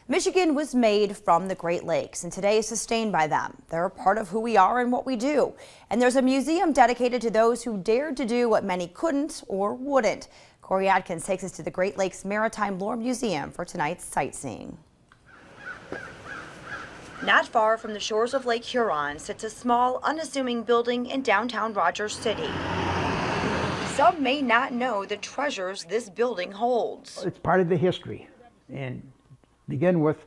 Michigan was made from the Great Lakes and today is sustained by them. They're a part of who we are and what we do. And there's a museum dedicated to those who dared to do what many couldn't or wouldn't. Corey Adkins takes us to the Great Lakes Maritime Lore Museum for tonight's sightseeing. Not far from the shores of Lake Huron sits a small, unassuming building in downtown Rogers City. Some may not know the treasures this building holds. It's part of the history, and begin with,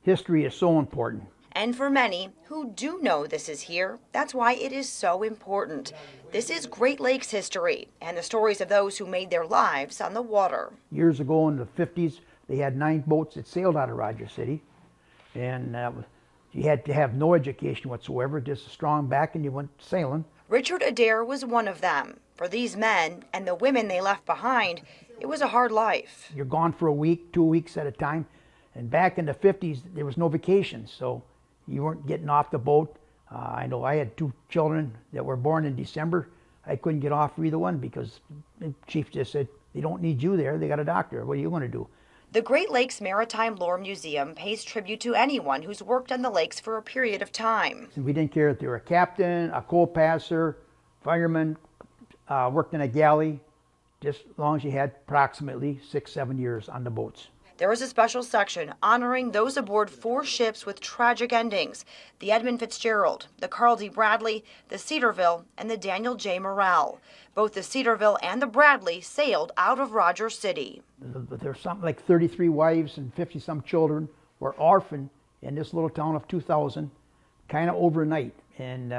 history is so important. And for many who do know this is here, that's why it is so important. This is Great Lakes history and the stories of those who made their lives on the water. Years ago in the 50s, they had 9 boats that sailed out of Rogers City, and you had to have no education whatsoever, just a strong back and you went sailing. Richard Adair was one of them. For these men and the women they left behind, it was a hard life. You're gone for a week, 2 weeks at a time. And back in the 50s, there was no vacation, so you weren't getting off the boat. I know I had 2 children that were born in December. I couldn't get off for either one because the chief just said, they don't need you there, they got a doctor. What are you going to do? The Great Lakes Maritime Lore Museum pays tribute to anyone who's worked on the lakes for a period of time. We didn't care if they were a captain, a co-passer, fireman, worked in a galley, just as long as you had approximately 6-7 years on the boats. There is a special section honoring those aboard 4 ships with tragic endings: the Edmund Fitzgerald, the Carl D. Bradley, the Cedarville, and the Daniel J. Morrell. Both the Cedarville and the Bradley sailed out of Rogers City. There's something like 33 wives and 50-some children were orphaned in this little town of 2,000, kind of overnight, and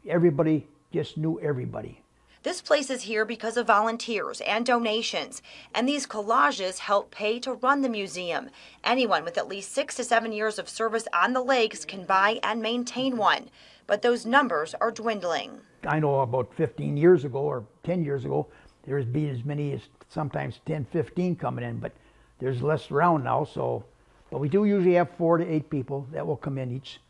everybody just knew everybody. This place is here because of volunteers and donations, and these collages help pay to run the museum. Anyone with at least 6 to 7 years of service on the lakes can buy and maintain one, but those numbers are dwindling. I know about 15 years ago or 10 years ago, there's been as many as sometimes 10, 15 coming in, but there's less around now. But we do usually have 4 to 8 people that will come in each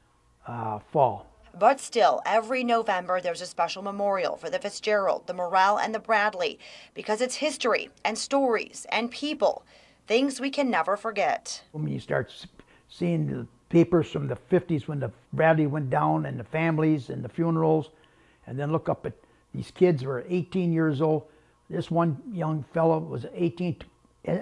fall. But still, every November there's a special memorial for the Fitzgerald, the Morrell, and the Bradley, because it's history and stories and people, things we can never forget. When you start seeing the papers from the 50s when the Bradley went down and the families and the funerals, and then look up at these kids who were 18 years old. This one young fellow was 18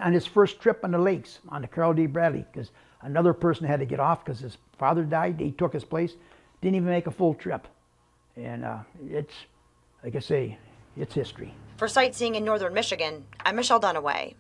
on his first trip on the lakes on the Carl D. Bradley, because another person had to get off because his father died. He took his place. Didn't even make a full trip. And it's, like I say, it's history. For Sightseeing in northern Michigan, I'm Michelle Dunaway.